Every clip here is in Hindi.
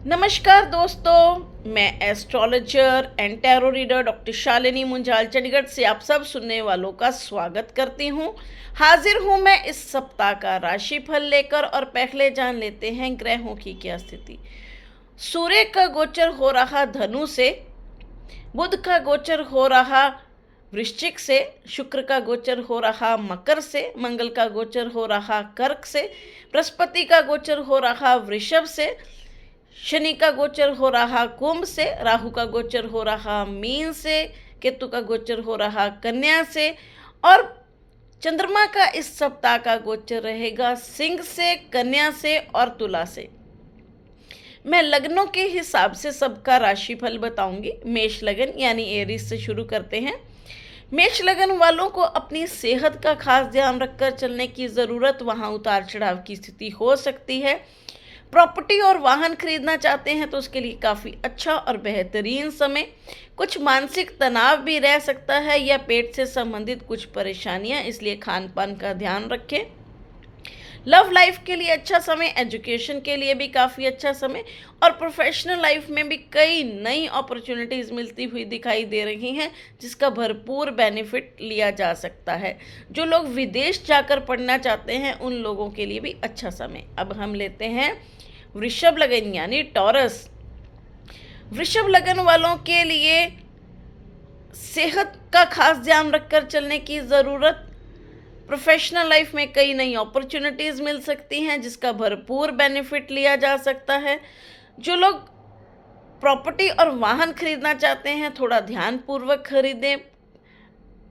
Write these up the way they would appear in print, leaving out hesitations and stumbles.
नमस्कार दोस्तों, मैं astrologer and tarot reader doctor Shalini Munjal Chandigarh से आप सब सुनने वालों का स्वागत करती हूँ। हाजिर हूँ मैं इस सप्ताह का राशिफल लेकर और पहले जान लेते हैं ग्रहों की क्या स्थिति। सूर्य का गोचर हो रहा धनु से, बुध का गोचर हो रहा वृश्चिक से, शुक्र का गोचर हो रहा मकर से, मंगल का गोचर हो रहा कर्क से, बृहस्पति का गोचर हो रहा वृषभ से, शनि का गोचर हो रहा कुंभ से, राहु का गोचर हो रहा मीन से, केतु का गोचर हो रहा कन्या से और चंद्रमा का इस सप्ताह का गोचर रहेगा सिंह से, कन्या से और तुला से। मैं लग्नों के हिसाब से सबका राशिफल बताऊंगी। मेष लगन यानी एरीज से शुरू करते हैं। मेष लगन वालों को अपनी सेहत का खास ध्यान रखकर चलने की ज़रूरत, वहाँ उतार चढ़ाव की स्थिति हो सकती है। प्रॉपर्टी और वाहन खरीदना चाहते हैं तो उसके लिए काफ़ी अच्छा और बेहतरीन समय। कुछ मानसिक तनाव भी रह सकता है या पेट से संबंधित कुछ परेशानियां, इसलिए खान पान का ध्यान रखें। लव लाइफ के लिए अच्छा समय, एजुकेशन के लिए भी काफ़ी अच्छा समय और प्रोफेशनल लाइफ में भी कई नई अपॉर्चुनिटीज़ मिलती हुई दिखाई दे रही हैं, जिसका भरपूर बेनिफिट लिया जा सकता है। जो लोग विदेश जाकर पढ़ना चाहते हैं उन लोगों के लिए भी अच्छा समय। अब हम लेते हैं वृषभ लगन यानी टॉरस। वृषभ लगन वालों के लिए सेहत का खास ध्यान रखकर चलने की ज़रूरत। प्रोफेशनल लाइफ में कई नई अपॉर्चुनिटीज़ मिल सकती हैं, जिसका भरपूर बेनिफिट लिया जा सकता है। जो लोग प्रॉपर्टी और वाहन खरीदना चाहते हैं थोड़ा ध्यानपूर्वक खरीदें,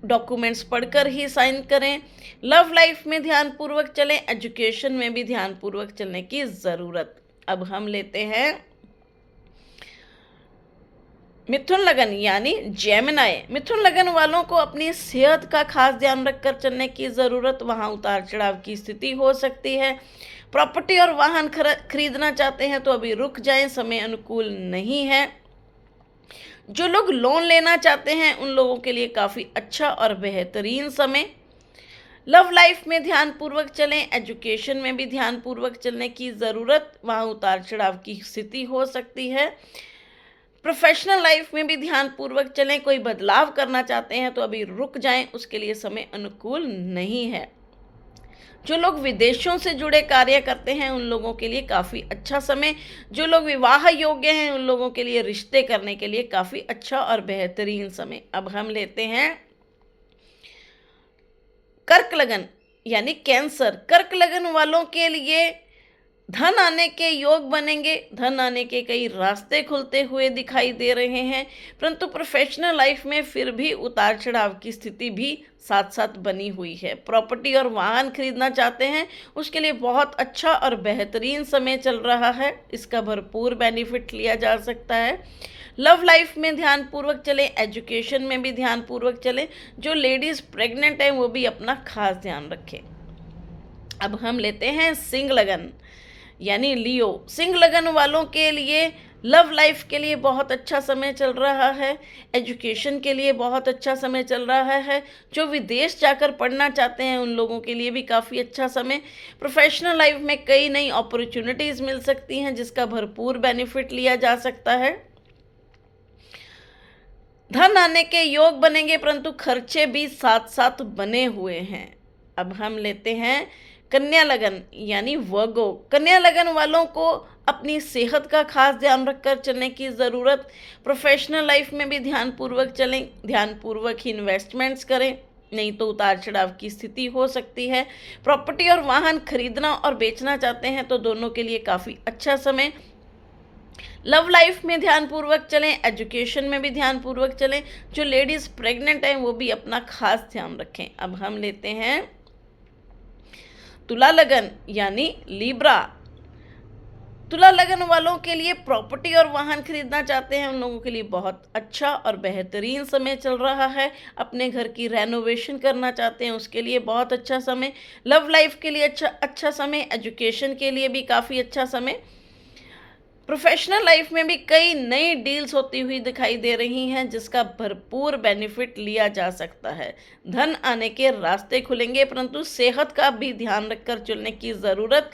डॉक्यूमेंट्स पढ़कर ही साइन करें। लव लाइफ में ध्यानपूर्वक चलें, एजुकेशन में भी ध्यानपूर्वक चलने की ज़रूरत। अब हम लेते हैं मिथुन लगन यानी जेमिनी। मिथुन लगन वालों को अपनी सेहत का खास ध्यान रखकर चलने की ज़रूरत, वहाँ उतार चढ़ाव की स्थिति हो सकती है। प्रॉपर्टी और वाहन खरीदना चाहते हैं तो अभी रुक जाएं, समय अनुकूल नहीं है। जो लोग लोन लेना चाहते हैं उन लोगों के लिए काफ़ी अच्छा और बेहतरीन समय। लव लाइफ में ध्यानपूर्वक चलें, एजुकेशन में भी ध्यानपूर्वक चलने की ज़रूरत, वहाँ उतार चढ़ाव की स्थिति हो सकती है। प्रोफेशनल लाइफ में भी ध्यानपूर्वक चलें, कोई बदलाव करना चाहते हैं तो अभी रुक जाएं, उसके लिए समय अनुकूल नहीं है। जो लोग विदेशों से जुड़े कार्य करते हैं उन लोगों के लिए काफ़ी अच्छा समय। जो लोग विवाह योग्य हैं उन लोगों के लिए रिश्ते करने के लिए काफ़ी अच्छा और बेहतरीन समय। अब हम लेते हैं कर्क लगन यानी कैंसर। कर्क लगन वालों के लिए धन आने के योग बनेंगे, धन आने के कई रास्ते खुलते हुए दिखाई दे रहे हैं, परंतु प्रोफेशनल लाइफ में फिर भी उतार चढ़ाव की स्थिति भी साथ साथ बनी हुई है। प्रॉपर्टी और वाहन खरीदना चाहते हैं उसके लिए बहुत अच्छा और बेहतरीन समय चल रहा है, इसका भरपूर बेनिफिट लिया जा सकता है। लव लाइफ में ध्यानपूर्वक चलें, एजुकेशन में भी ध्यानपूर्वक चलें। जो लेडीज़ प्रेग्नेंट हैं वो भी अपना खास ध्यान रखें। अब हम लेते हैं सिंह लगन यानी लियो। सिंह लगन वालों के लिए लव लाइफ के लिए बहुत अच्छा समय चल रहा है, एजुकेशन के लिए बहुत अच्छा समय चल रहा है। जो विदेश जाकर पढ़ना चाहते हैं उन लोगों के लिए भी काफ़ी अच्छा समय। प्रोफेशनल लाइफ में कई नई अपॉर्चुनिटीज़ मिल सकती हैं, जिसका भरपूर बेनिफिट लिया जा सकता है। धन आने के योग बनेंगे, परंतु खर्चे भी साथ साथ बने हुए हैं। अब हम लेते हैं कन्या लगन यानी वर्गो। कन्या लगन वालों को अपनी सेहत का खास ध्यान रखकर चलने की ज़रूरत। प्रोफेशनल लाइफ में भी ध्यानपूर्वक चलें, ध्यानपूर्वक ही इन्वेस्टमेंट्स करें, नहीं तो उतार चढ़ाव की स्थिति हो सकती है। प्रॉपर्टी और वाहन खरीदना और बेचना चाहते हैं तो दोनों के लिए काफ़ी अच्छा समय। लव लाइफ में ध्यानपूर्वक चलें, एजुकेशन में भी ध्यानपूर्वक चलें। जो लेडीज़ प्रेग्नेंट हैं वो भी अपना खास ध्यान रखें। अब हम लेते हैं तुला लगन यानी लीब्रा। तुला लगन वालों के लिए प्रॉपर्टी और वाहन खरीदना चाहते हैं उन लोगों के लिए बहुत अच्छा और बेहतरीन समय चल रहा है। अपने घर की रेनोवेशन करना चाहते हैं उसके लिए बहुत अच्छा समय। लव लाइफ के लिए अच्छा समय, एजुकेशन के लिए भी काफ़ी अच्छा समय। प्रोफेशनल लाइफ में भी कई नई डील्स होती हुई दिखाई दे रही हैं, जिसका भरपूर बेनिफिट लिया जा सकता है। धन आने के रास्ते खुलेंगे, परंतु सेहत का भी ध्यान रखकर चलने की ज़रूरत।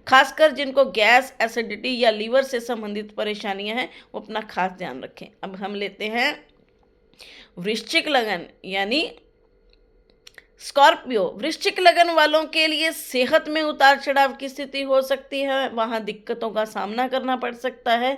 खासकर जिनको गैस, एसिडिटी या लीवर से संबंधित परेशानियां हैं वो अपना खास ध्यान रखें। अब हम लेते हैं वृश्चिक लगन यानी स्कॉर्पियो। वृश्चिक लगन वालों के लिए सेहत में उतार चढ़ाव की स्थिति हो सकती है, वहाँ दिक्कतों का सामना करना पड़ सकता है।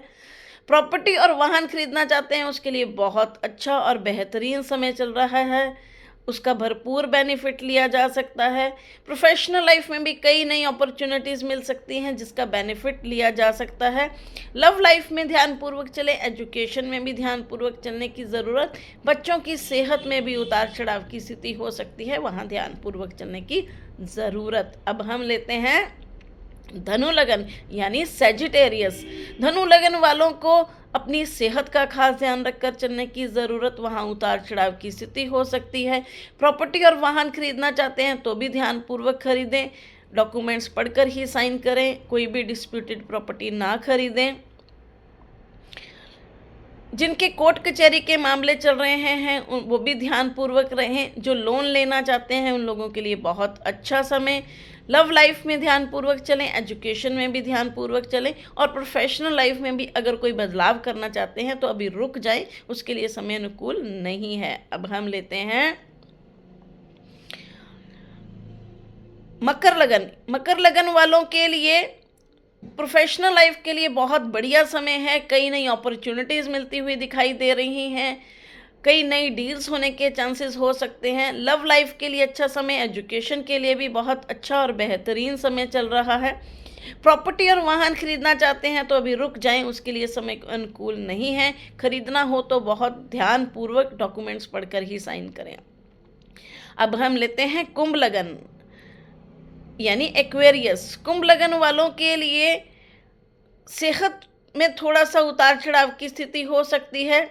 प्रॉपर्टी और वाहन खरीदना चाहते हैं उसके लिए बहुत अच्छा और बेहतरीन समय चल रहा है, उसका भरपूर बेनिफिट लिया जा सकता है। प्रोफेशनल लाइफ में भी कई नई अपॉर्चुनिटीज़ मिल सकती हैं जिसका बेनिफिट लिया जा सकता है। लव लाइफ में ध्यानपूर्वक चले, एजुकेशन में भी ध्यानपूर्वक चलने की ज़रूरत, बच्चों की सेहत में भी उतार चढ़ाव की स्थिति हो सकती है, वहाँ ध्यानपूर्वक चलने की ज़रूरत। अब हम लेते हैं धनु लगन यानी सेजिटेरियस। धनु लगन वालों को अपनी सेहत का खास ध्यान रखकर चलने की ज़रूरत, वहाँ उतार चढ़ाव की स्थिति हो सकती है। प्रॉपर्टी और वाहन खरीदना चाहते हैं तो भी ध्यानपूर्वक खरीदें, डॉक्यूमेंट्स पढ़कर ही साइन करें, कोई भी डिस्प्यूटेड प्रॉपर्टी ना खरीदें। जिनके कोर्ट कचहरी के मामले चल रहे हैं वो भी ध्यानपूर्वक रहें। जो लोन लेना चाहते हैं उन लोगों के लिए बहुत अच्छा समय। लव लाइफ में ध्यानपूर्वक चलें, एजुकेशन में भी ध्यानपूर्वक चलें और प्रोफेशनल लाइफ में भी अगर कोई बदलाव करना चाहते हैं तो अभी रुक जाएं, उसके लिए समय अनुकूल नहीं है। अब हम लेते हैं मकर लगन। मकर लगन वालों के लिए प्रोफेशनल लाइफ के लिए बहुत बढ़िया समय है, कई नई अपॉर्चुनिटीज़ मिलती हुई दिखाई दे रही हैं, कई नई डील्स होने के चांसेस हो सकते हैं। लव लाइफ के लिए अच्छा समय, एजुकेशन के लिए भी बहुत अच्छा और बेहतरीन समय चल रहा है। प्रॉपर्टी और वाहन खरीदना चाहते हैं तो अभी रुक जाएं, उसके लिए समय अनुकूल नहीं है। खरीदना हो तो बहुत ध्यानपूर्वक डॉक्यूमेंट्स पढ़कर ही साइन करें। अब हम लेते हैं कुंभ लगन यानी एक्वेरियस। कुंभ लगन वालों के लिए सेहत में थोड़ा सा उतार चढ़ाव की स्थिति हो सकती है।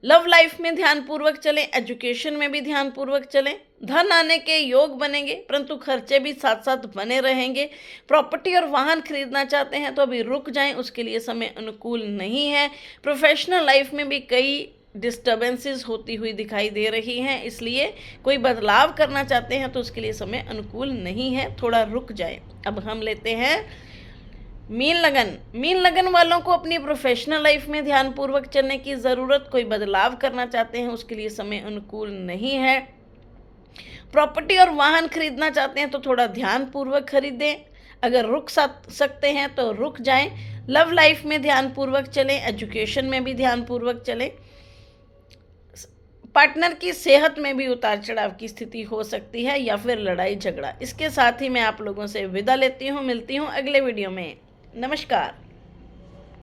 लव लाइफ में ध्यानपूर्वक चलें, एजुकेशन में भी ध्यानपूर्वक चलें। धन आने के योग बनेंगे परंतु खर्चे भी साथ साथ बने रहेंगे। प्रॉपर्टी और वाहन खरीदना चाहते हैं तो अभी रुक जाएं, उसके लिए समय अनुकूल नहीं है। प्रोफेशनल लाइफ में भी कई डिस्टर्बेंसेस होती हुई दिखाई दे रही हैं, इसलिए कोई बदलाव करना चाहते हैं तो उसके लिए समय अनुकूल नहीं है, थोड़ा रुक जाएं। अब हम लेते हैं मीन लगन। मीन लगन वालों को अपनी प्रोफेशनल लाइफ में ध्यानपूर्वक चलने की ज़रूरत, कोई बदलाव करना चाहते हैं उसके लिए समय अनुकूल नहीं है। प्रॉपर्टी और वाहन खरीदना चाहते हैं तो थोड़ा ध्यानपूर्वक खरीदें, अगर रुक सकते हैं तो रुक जाएं। लव लाइफ में ध्यानपूर्वक चलें, एजुकेशन में भी ध्यानपूर्वक चलें। पार्टनर की सेहत में भी उतार चढ़ाव की स्थिति हो सकती है या फिर लड़ाई झगड़ा। इसके साथ ही मैं आप लोगों से विदा लेती हूँ, मिलती हूँ अगले वीडियो में। नमस्कार।